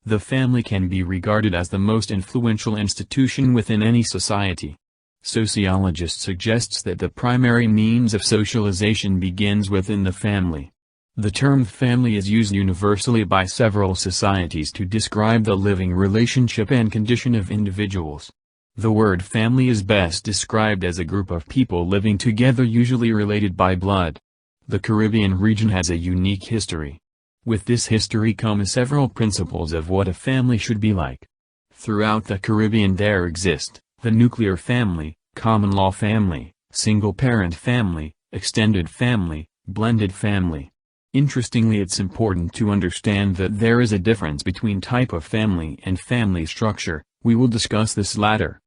The family can be regarded as the most influential institution within any society. Sociologist suggests that the primary means of socialization begins within the family. The term family is used universally by several societies to describe the living relationship and condition of individuals. The word family is best described as a group of people living together, usually related by blood. The Caribbean region has a unique history. With this history come several principles of what a family should be like. Throughout the Caribbean there exist the nuclear family, common law family, single-parent family, extended family, blended family. Interestingly, it's important to understand that there is a difference between type of family and family structure. We will discuss this latter.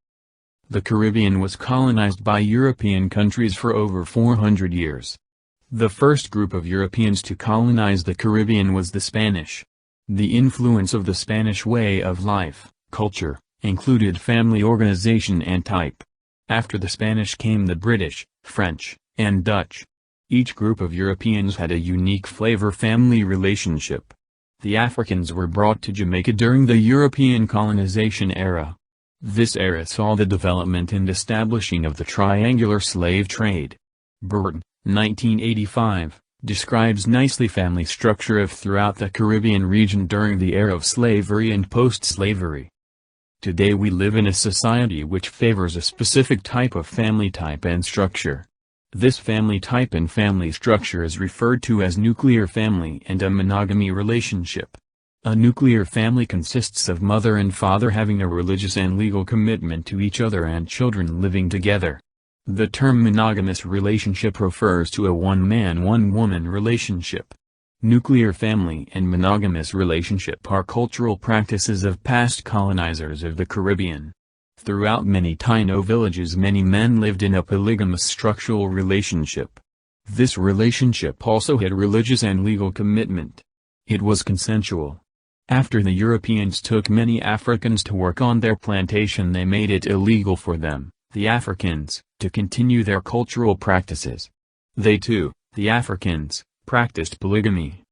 The Caribbean was colonized by European countries for over 400 years. The first group of Europeans to colonize the Caribbean was the Spanish. The influence of the Spanish way of life, culture, included family organization and type. After the Spanish came the British, French, and Dutch. Each group of Europeans had a unique flavor-family relationship. The Africans were brought to Jamaica during the European colonization era. This era saw the development and establishing of the triangular slave trade. Burton, 1985, describes nicely family structure of throughout the Caribbean region during the era of slavery and post-slavery. Today we live in a society which favors a specific type of family type and structure. This family type and family structure is referred to as nuclear family and a monogamy relationship. A nuclear family consists of mother and father having a religious and legal commitment to each other and children living together. The term monogamous relationship refers to a one-man one-woman relationship. Nuclear family and monogamous relationship are cultural practices of past colonizers of the Caribbean. Throughout many Taino villages many men lived in a polygamous structural relationship. This relationship also had religious and legal commitment. It was consensual. After the Europeans took many Africans to work on their plantation, they made it illegal for them, the Africans, to continue their cultural practices. They too, the Africans, practiced polygamy.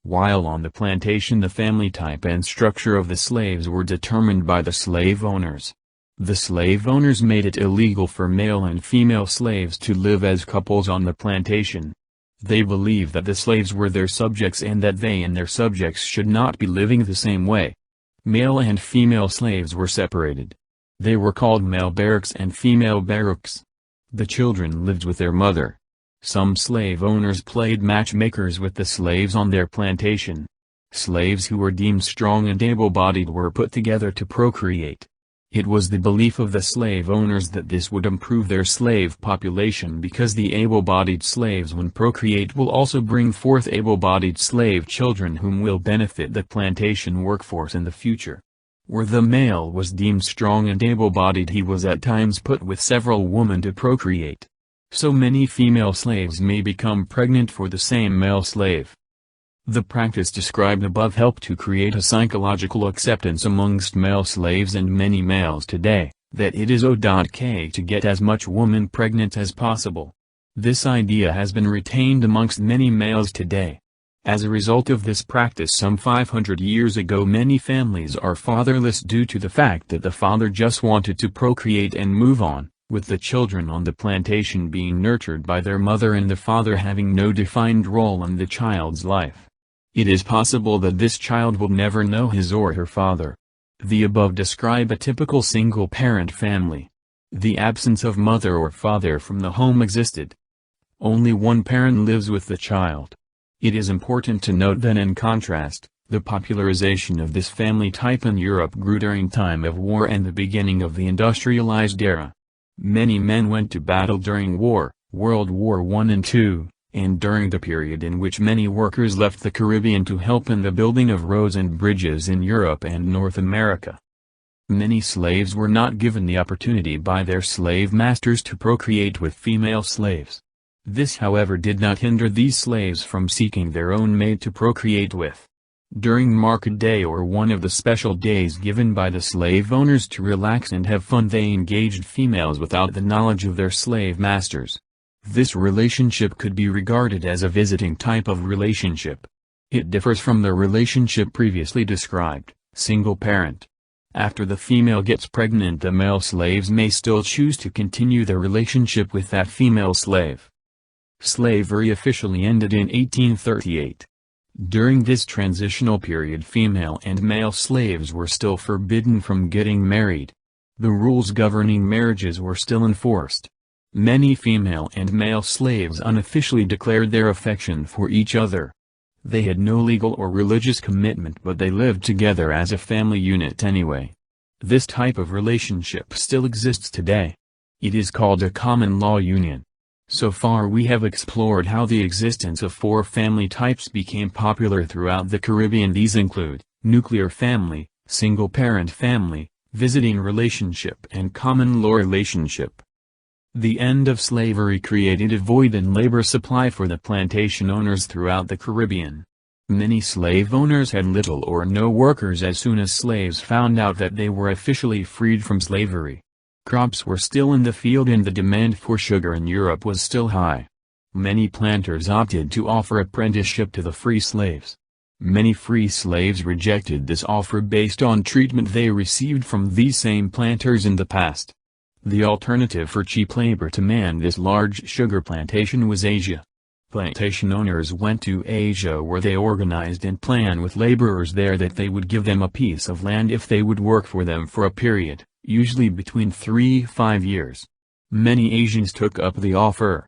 While on the plantation the family type and structure of the slaves were determined by the slave owners. The slave owners made it illegal for male and female slaves to live as couples on the plantation. They believed that the slaves were their subjects and that they and their subjects should not be living the same way. Male and female slaves were separated. They were called male barracks and female barracks. The children lived with their mother. Some slave owners played matchmakers with the slaves on their plantation. Slaves who were deemed strong and able-bodied were put together to procreate. It was the belief of the slave owners that this would improve their slave population because the able-bodied slaves when procreate will also bring forth able-bodied slave children whom will benefit the plantation workforce in the future. Where the male was deemed strong and able-bodied, he was at times put with several women to procreate. So many female slaves may become pregnant for the same male slave. The practice described above helped to create a psychological acceptance amongst male slaves and many males today, that it is okay to get as much woman pregnant as possible. This idea has been retained amongst many males today. As a result of this practice some 500 years ago many families are fatherless due to the fact that the father just wanted to procreate and move on, with the children on the plantation being nurtured by their mother and the father having no defined role in the child's life. It is possible that this child will never know his or her father. The above describe a typical single-parent family. The absence of mother or father from the home existed. Only one parent lives with the child. It is important to note that in contrast, the popularization of this family type in Europe grew during time of war and the beginning of the industrialized era. Many men went to battle during war, World War I and II. And during the period in which many workers left the Caribbean to help in the building of roads and bridges in Europe and North America. Many slaves were not given the opportunity by their slave masters to procreate with female slaves. This however did not hinder these slaves from seeking their own mate to procreate with. During market day or one of the special days given by the slave owners to relax and have fun they engaged females without the knowledge of their slave masters. This relationship could be regarded as a visiting type of relationship. It differs from the relationship previously described, Single parent. After the female gets pregnant, the male slaves may still choose to continue their relationship with that female slave. Slavery officially ended in 1838. During this transitional period, female and male slaves were still forbidden from getting married. The rules governing marriages were still enforced. Many female and male slaves unofficially declared their affection for each other. They had no legal or religious commitment, but they lived together as a family unit anyway. This type of relationship still exists today. It is called a common law union. So far we have explored how the existence of 4 family types became popular throughout the Caribbean. These include nuclear family, single-parent family, visiting relationship, and common law relationship. The end of slavery created a void in labor supply for the plantation owners throughout the Caribbean. Many slave owners had little or no workers as soon as slaves found out that they were officially freed from slavery. Crops were still in the field and the demand for sugar in Europe was still high. Many planters opted to offer apprenticeship to the free slaves. Many free slaves rejected this offer based on treatment they received from these same planters in the past. The alternative for cheap labor to man this large sugar plantation was Asia. Plantation owners went to Asia, where they organized and planned with laborers there that they would give them a piece of land if they would work for them for a period, usually between 3 to 5 years. Many Asians took up the offer.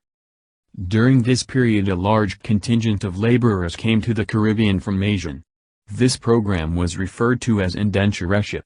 During this period, a large contingent of laborers came to the Caribbean from Asia. This program was referred to as indentureship.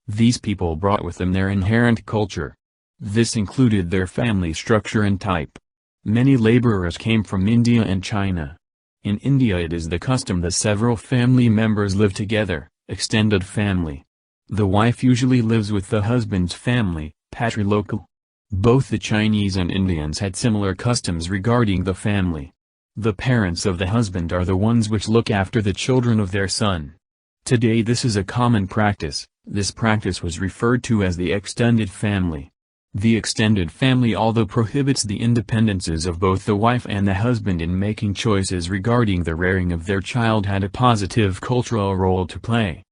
These people brought with them their inherent culture. This included their family structure and type. Many laborers came from India and China. In India it is the custom that several family members live together, extended family. The wife usually lives with the husband's family, patrilocal. Both the Chinese and Indians had similar customs regarding the family. The parents of the husband are the ones which look after the children of their son. Today this is a common practice. This practice was referred to as the extended family. The extended family although prohibits the independences of both the wife and the husband in making choices regarding the rearing of their child, had a positive cultural role to play.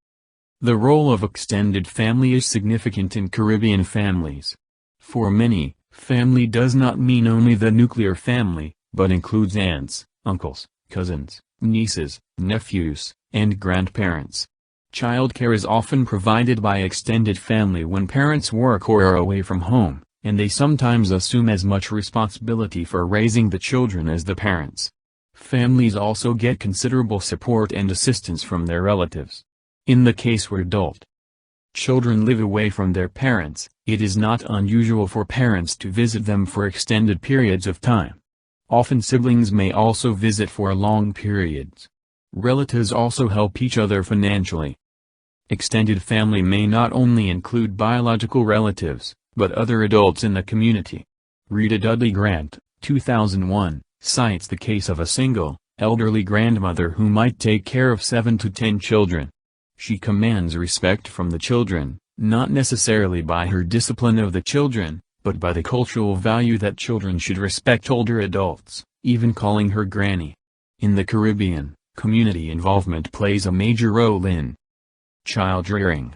The role of extended family is significant in Caribbean families. For many, family does not mean only the nuclear family, but includes aunts, uncles, cousins, nieces, nephews, and grandparents. Childcare is often provided by extended family when parents work or are away from home, and they sometimes assume as much responsibility for raising the children as the parents. Families also get considerable support and assistance from their relatives. In the case where adult children live away from their parents, it is not unusual for parents to visit them for extended periods of time. Often siblings may also visit for long periods. Relatives also help each other financially. Extended family may not only include biological relatives, but other adults in the community. Rita Dudley Grant, 2001, cites the case of a single, elderly grandmother who might take care of 7 to 10 children. She commands respect from the children, not necessarily by her discipline of the children, but by the cultural value that children should respect older adults, even calling her granny. In the Caribbean, community involvement plays a major role in child rearing.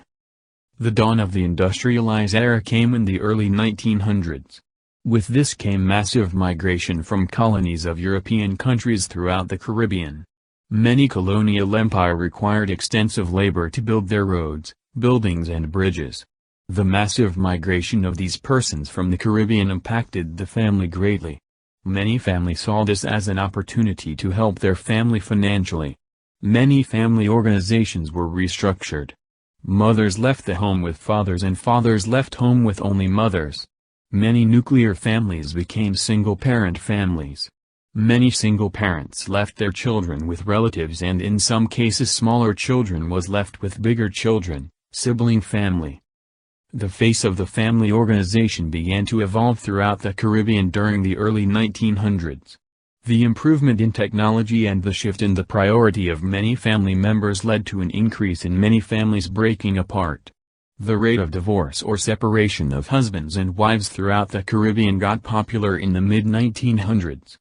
The dawn of the industrialized era came in the early 1900s. With this came massive migration from colonies of European countries throughout the Caribbean. Many colonial empires required extensive labor to build their roads, buildings and bridges. The massive migration of these persons from the Caribbean impacted the family greatly. Many families saw this as an opportunity to help their family financially. Many family organizations were restructured. Mothers left the home with fathers and fathers left home with only mothers. Many nuclear families became single-parent families. Many single parents left their children with relatives, and in some cases smaller children was left with bigger children, sibling family. The face of the family organization began to evolve throughout the Caribbean during the early 1900s. The improvement in technology and the shift in the priority of many family members led to an increase in many families breaking apart. The rate of divorce or separation of husbands and wives throughout the Caribbean got popular in the mid-1900s.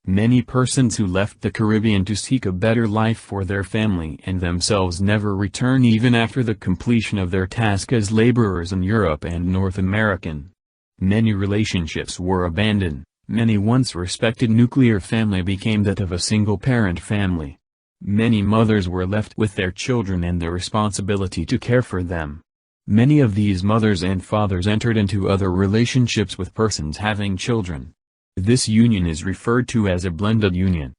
Many persons who left the Caribbean to seek a better life for their family and themselves never return even after the completion of their task as laborers in Europe and North America. Many relationships were abandoned, many once respected nuclear family became that of a single-parent family. Many mothers were left with their children and the responsibility to care for them. Many of these mothers and fathers entered into other relationships with persons having children. This union is referred to as a blended union.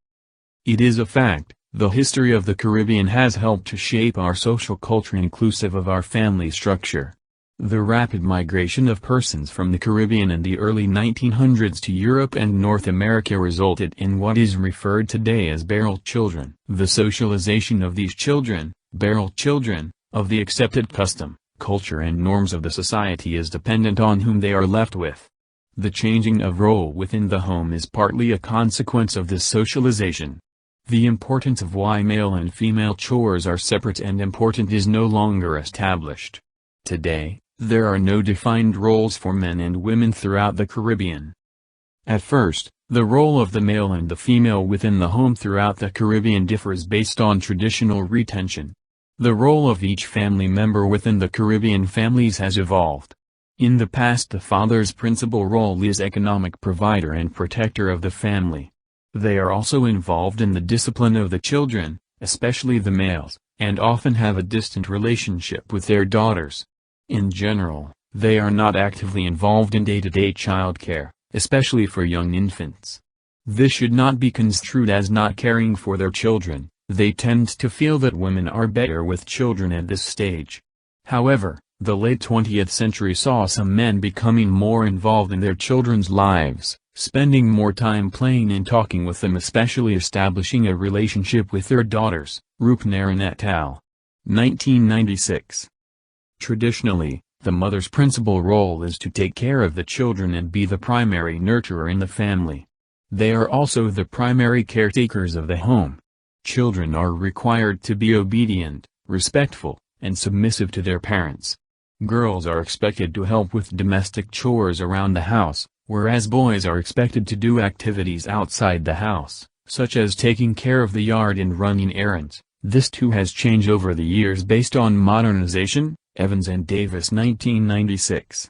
It is a fact, the history of the Caribbean has helped to shape our social culture inclusive of our family structure. The rapid migration of persons from the Caribbean in the early 1900s to Europe and North America resulted in what is referred today as barrel children. The socialization of these children, barrel children, of the accepted custom, culture and norms of the society is dependent on whom they are left with. The changing of role within the home is partly a consequence of this socialization. The importance of why male and female chores are separate and important is no longer established. Today, there are no defined roles for men and women throughout the Caribbean. At first, the role of the male and the female within the home throughout the Caribbean differs based on traditional retention. The role of each family member within the Caribbean families has evolved. In the past, the father's principal role is economic provider and protector of the family. They are also involved in the discipline of the children, especially the males, and often have a distant relationship with their daughters. In general, they are not actively involved in day-to-day childcare, especially for young infants. This should not be construed as not caring for their children. They tend to feel that women are better with children at this stage. However, the late 20th century saw some men becoming more involved in their children's lives, spending more time playing and talking with them, especially establishing a relationship with their daughters. Rupnaran et al. 1996. Traditionally, the mother's principal role is to take care of the children and be the primary nurturer in the family. They are also the primary caretakers of the home. Children are required to be obedient, respectful, and submissive to their parents. Girls are expected to help with domestic chores around the house, whereas boys are expected to do activities outside the house, such as taking care of the yard and running errands. This too has changed over the years based on modernization. Evans and Davis 1996.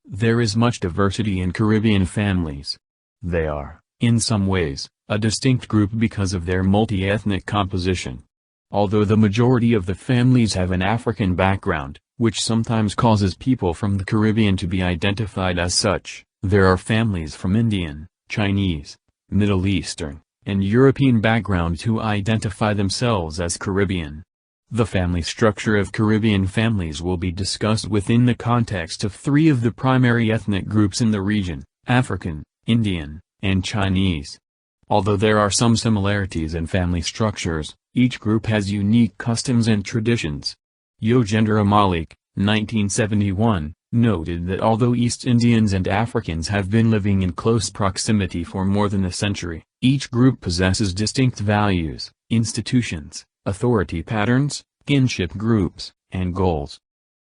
There is much diversity in Caribbean families. They are, in some ways, a distinct group because of their multi-ethnic composition. Although the majority of the families have an African background, which sometimes causes people from the Caribbean to be identified as such, there are families from Indian, Chinese, Middle Eastern, and European background who identify themselves as Caribbean. The family structure of Caribbean families will be discussed within the context of three of the primary ethnic groups in the region: African, Indian, and Chinese. Although there are some similarities in family structures, each group has unique customs and traditions. Yojendra Malik, 1971, noted that although East Indians and Africans have been living in close proximity for more than a century, each group possesses distinct values, institutions, authority patterns, kinship groups, and goals.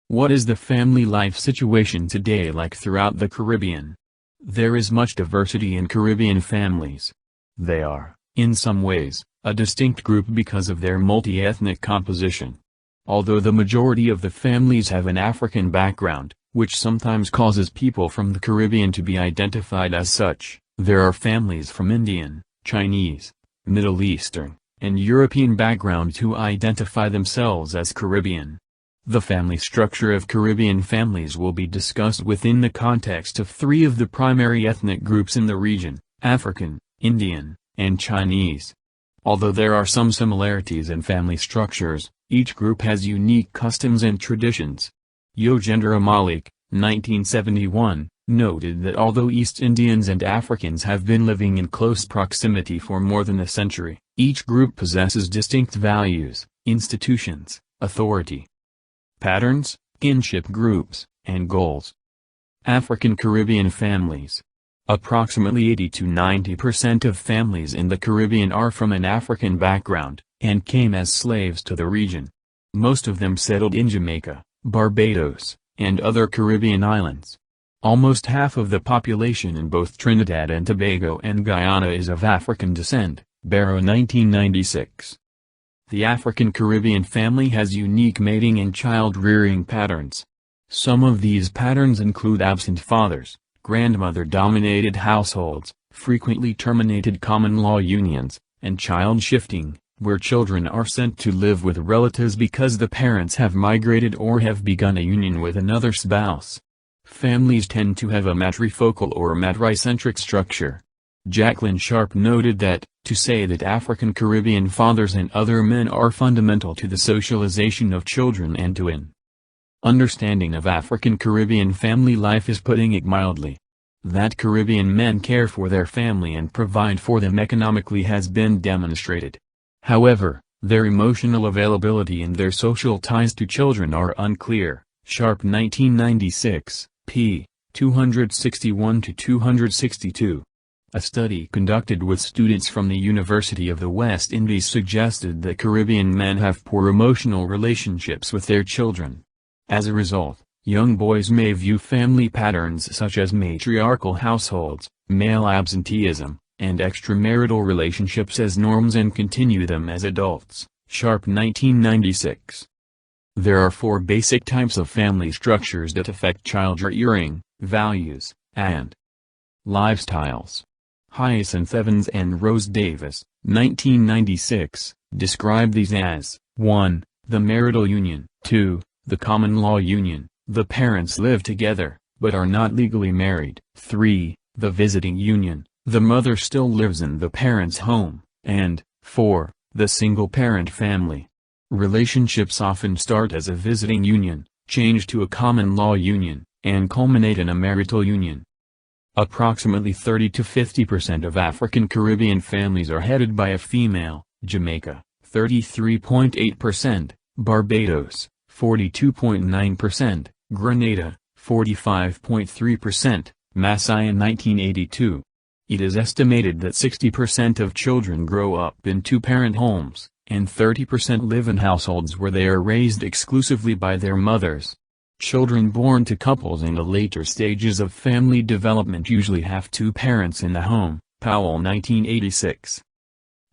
What is the family life situation today like throughout the Caribbean? There is much diversity in Caribbean families. They are, in some ways, a distinct group because of their multi-ethnic composition. Although the majority of the families have an African background, which sometimes causes people from the Caribbean to be identified as such, there are families from Indian, Chinese, Middle Eastern, and European background who identify themselves as Caribbean. The family structure of Caribbean families will be discussed within the context of three of the primary ethnic groups in the region: African, Indian, and Chinese. Although there are some similarities in family structures, each group has unique customs and traditions. Yojendra Malik, 1971, noted that although East Indians and Africans have been living in close proximity for more than a century, each group possesses distinct values, institutions, authority patterns, kinship groups, and goals. African Caribbean families. Approximately 80 to 90% of families in the Caribbean are from an African background, and came as slaves to the region. Most of them settled in Jamaica, Barbados, and other Caribbean islands. Almost half of the population in both Trinidad and Tobago and Guyana is of African descent, Barrow 1996. The African Caribbean family has unique mating and child-rearing patterns. Some of these patterns include absent fathers, grandmother-dominated households, frequently terminated common-law unions, and child shifting, where children are sent to live with relatives because the parents have migrated or have begun a union with another spouse. Families tend to have a matrifocal or matricentric structure. Jacqueline Sharp noted that, to say that African Caribbean fathers and other men are fundamental to the socialization of children and to an understanding of African Caribbean family life is putting it mildly. That Caribbean men care for their family and provide for them economically has been demonstrated. However, their emotional availability and their social ties to children are unclear. Sharp 1996, p. 261-262. A study conducted with students from the University of the West Indies suggested that Caribbean men have poor emotional relationships with their children. As a result, young boys may view family patterns such as matriarchal households, male absenteeism, and extramarital relationships as norms and continue them as adults. Sharp 1996. There are 4 basic types of family structures that affect child rearing, values, and lifestyles. Hyacinth Evans and Rose Davis, 1996, describe these as 1. The marital union. 2. The common law union. The parents live together, but are not legally married. 3. The visiting union. The mother still lives in the parent's home. And 4. The single-parent family. Relationships often start as a visiting union, change to a common law union, and culminate in a marital union. Approximately 30 to 50% of African Caribbean families are headed by a female. Jamaica, 33.8%, Barbados, 42.9%, Grenada, 45.3%, Maasai in 1982. It is estimated that 60% of children grow up in two-parent homes, and 30% live in households where they are raised exclusively by their mothers. Children born to couples in the later stages of family development usually have two parents in the home. Powell 1986.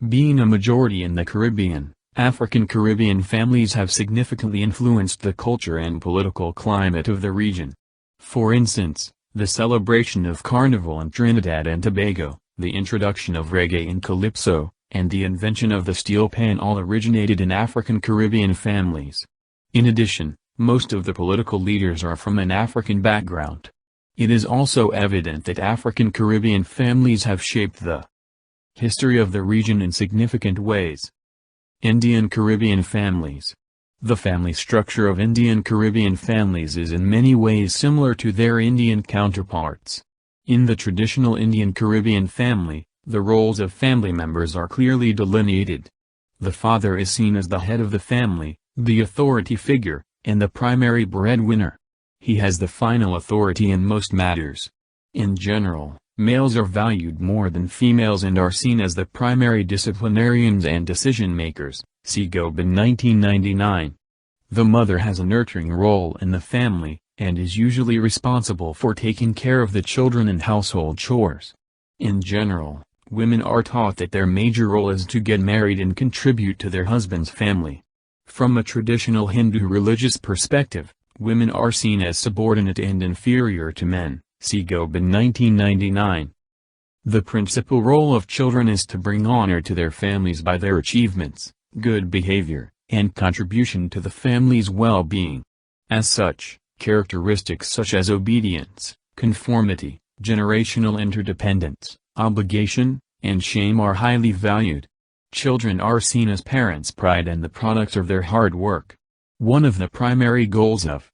Being a majority in the Caribbean, African Caribbean families have significantly influenced the culture and political climate of the region. For instance, the celebration of Carnival in Trinidad and Tobago, the introduction of reggae and calypso, and the invention of the steel pan all originated in African Caribbean families. In addition, most of the political leaders are from an African background. It is also evident that African Caribbean families have shaped the history of the region in significant ways. Indian Caribbean families. The family structure of Indian Caribbean families is in many ways similar to their Indian counterparts. In the traditional Indian Caribbean family, the roles of family members are clearly delineated. The father is seen as the head of the family, the authority figure, and the primary breadwinner. He has the final authority in most matters. In general, males are valued more than females and are seen as the primary disciplinarians and decision-makers. See Gobin 1999. The mother has a nurturing role in the family, and is usually responsible for taking care of the children and household chores. In general, women are taught that their major role is to get married and contribute to their husband's family. From a traditional Hindu religious perspective, women are seen as subordinate and inferior to men. See Gobin 1999. The principal role of children is to bring honor to their families by their achievements, good behavior, and contribution to the family's well-being. As such, characteristics such as obedience, conformity, generational interdependence, obligation, and shame are highly valued. Children are seen as parents' pride and the products of their hard work. One of the primary goals of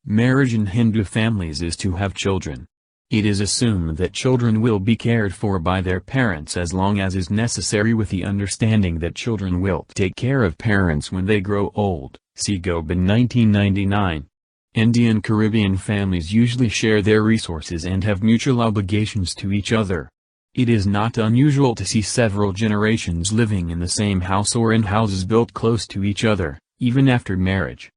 marriage in Hindu families is to have children. It is assumed that children will be cared for by their parents as long as is necessary, with the understanding that children will take care of parents when they grow old. See Gobin 1999. Indian Caribbean families usually share their resources and have mutual obligations to each other. It is not unusual to see several generations living in the same house or in houses built close to each other, even after marriage.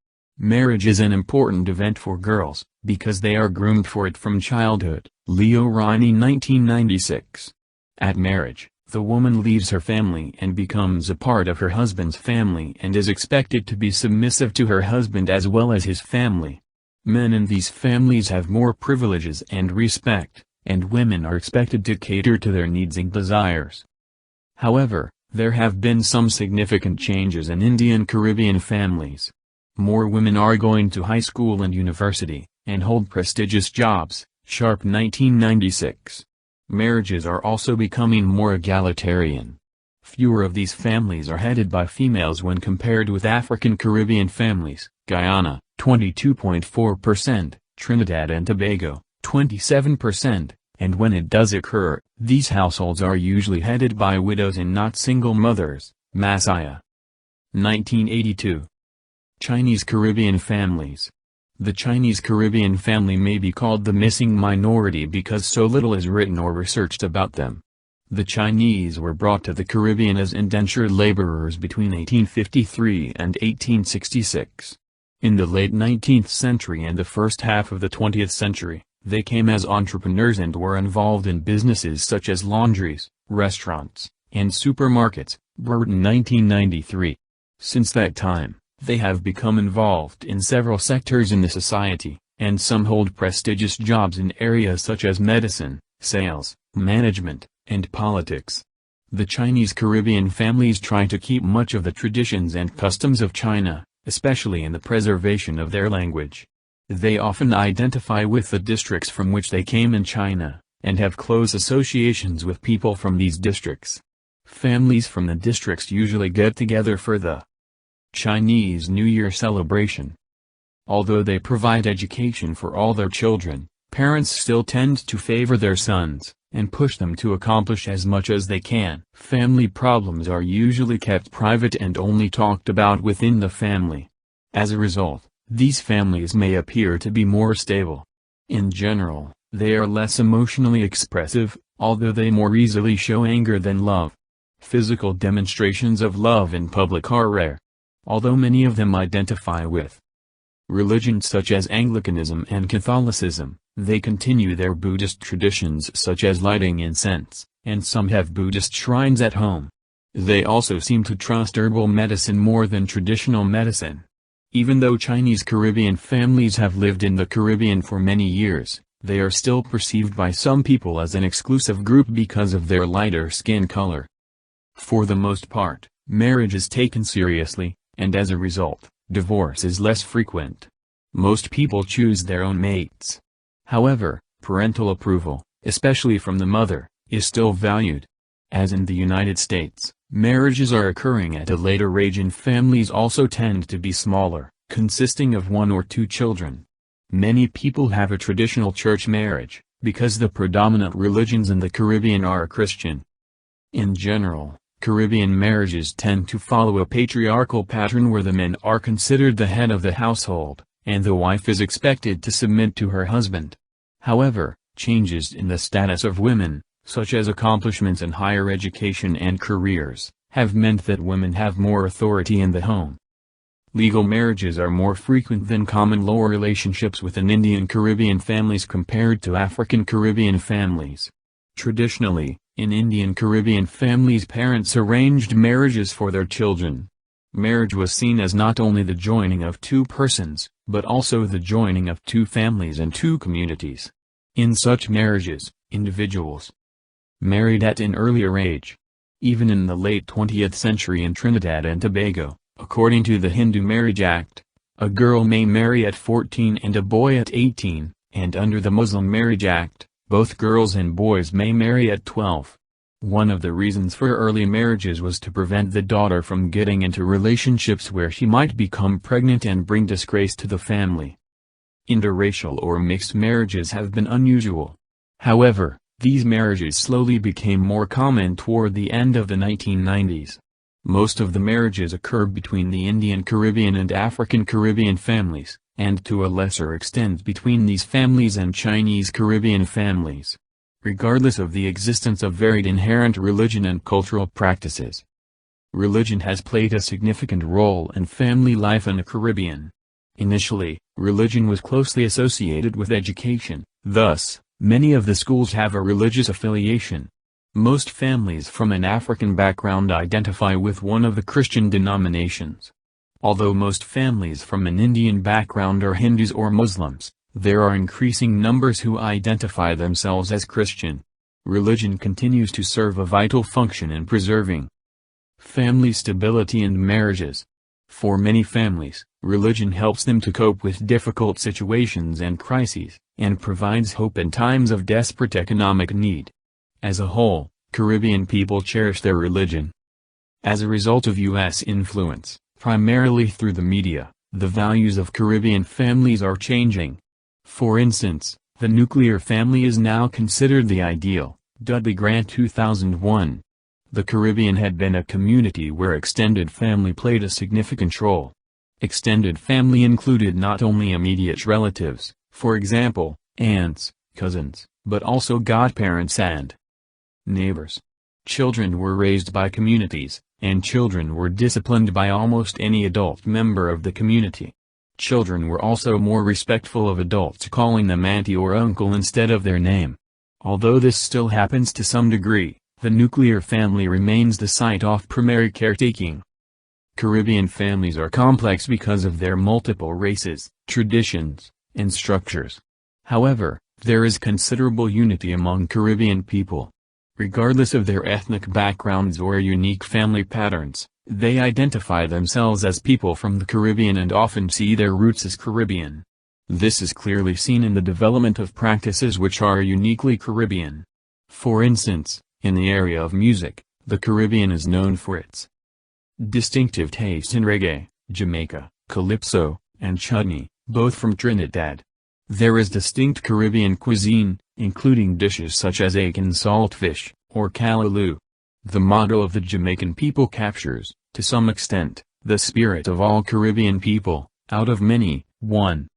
Marriage is an important event for girls, because they are groomed for it from childhood. Leo Riney 1996. At marriage, the woman leaves her family and becomes a part of her husband's family and is expected to be submissive to her husband as well as his family. Men in these families have more privileges and respect, and women are expected to cater to their needs and desires. However, there have been some significant changes in Indian Caribbean families. More women are going to high school and university, and hold prestigious jobs. Sharp 1996. Marriages are also becoming more egalitarian. Fewer of these families are headed by females when compared with African Caribbean families. Guyana, 22.4%, Trinidad and Tobago, 27%, and when it does occur, these households are usually headed by widows and not single mothers. Masaya. 1982. Chinese Caribbean families. The Chinese Caribbean family may be called the missing minority because so little is written or researched about them. The Chinese were brought to the Caribbean as indentured laborers between 1853 and 1866. In the late 19th century and the first half of the 20th century, they came as entrepreneurs and were involved in businesses such as laundries, restaurants, and supermarkets. Burton 1993. Since that time, they have become involved in several sectors in the society, and some hold prestigious jobs in areas such as medicine, sales, management, and politics. The Chinese Caribbean families try to keep much of the traditions and customs of China, especially in the preservation of their language. They often identify with the districts from which they came in China, and have close associations with people from these districts. Families from the districts usually get together for the Chinese New Year celebration. Although they provide education for all their children, parents still tend to favor their sons, and push them to accomplish as much as they can. Family problems are usually kept private and only talked about within the family. As a result, these families may appear to be more stable. In general, they are less emotionally expressive, although they more easily show anger than love. Physical demonstrations of love in public are rare, although many of them identify with religions such as Anglicanism and Catholicism. They continue their Buddhist traditions such as lighting incense, and some have Buddhist shrines at home. They also seem to trust herbal medicine more than traditional medicine. Even though Chinese Caribbean families have lived in the Caribbean for many years, they are still perceived by some people as an exclusive group because of their lighter skin color. For the most part, marriage is taken seriously, and as a result, divorce is less frequent. Most people choose their own mates. However, parental approval, especially from the mother, is still valued. As in the United States, marriages are occurring at a later age and families also tend to be smaller, consisting of 1 or 2 children. Many people have a traditional church marriage, because the predominant religions in the Caribbean are Christian. In general, Caribbean marriages tend to follow a patriarchal pattern where the men are considered the head of the household, and the wife is expected to submit to her husband. However, changes in the status of women, such as accomplishments in higher education and careers, have meant that women have more authority in the home. Legal marriages are more frequent than common law relationships within Indian Caribbean families compared to African Caribbean families. Traditionally, in Indian Caribbean families parents arranged marriages for their children. Marriage was seen as not only the joining of 2 persons, but also the joining of 2 families and 2 communities. In such marriages, individuals married at an earlier age. Even in the late 20th century in Trinidad and Tobago, according to the Hindu Marriage Act, a girl may marry at 14 and a boy at 18, and under the Muslim Marriage Act, both girls and boys may marry at 12. One of the reasons for early marriages was to prevent the daughter from getting into relationships where she might become pregnant and bring disgrace to the family. Interracial or mixed marriages have been unusual. However, these marriages slowly became more common toward the end of the 1990s. Most of the marriages occur between the Indian Caribbean and African Caribbean families, and to a lesser extent between these families and Chinese Caribbean families, regardless of the existence of varied inherent religion and cultural practices. Religion has played a significant role in family life in the Caribbean. Initially, religion was closely associated with education, thus, many of the schools have a religious affiliation. Most families from an African background identify with one of the Christian denominations. Although most families from an Indian background are Hindus or Muslims, there are increasing numbers who identify themselves as Christian. Religion continues to serve a vital function in preserving family stability and marriages. For many families, religion helps them to cope with difficult situations and crises, and provides hope in times of desperate economic need. As a whole, Caribbean people cherish their religion. As a result of U.S. influence, primarily through the media, the values of Caribbean families are changing. For instance, the nuclear family is now considered the ideal. Dudley Grant 2001. The Caribbean had been a community where extended family played a significant role. Extended family included not only immediate relatives, for example, aunts, cousins, but also godparents and neighbors. Children were raised by communities, and children were disciplined by almost any adult member of the community. Children were also more respectful of adults, calling them auntie or uncle instead of their name. Although this still happens to some degree, the nuclear family remains the site of primary caretaking. Caribbean families are complex because of their multiple races, traditions, and structures. However, there is considerable unity among Caribbean people. Regardless of their ethnic backgrounds or unique family patterns, they identify themselves as people from the Caribbean and often see their roots as Caribbean. This is clearly seen in the development of practices which are uniquely Caribbean. For instance, in the area of music, the Caribbean is known for its distinctive taste in reggae, Jamaica, calypso, and chutney, both from Trinidad. There is distinct Caribbean cuisine, including dishes such as egg and saltfish, or callaloo. The motto of the Jamaican people captures, to some extent, the spirit of all Caribbean people, out of many, one.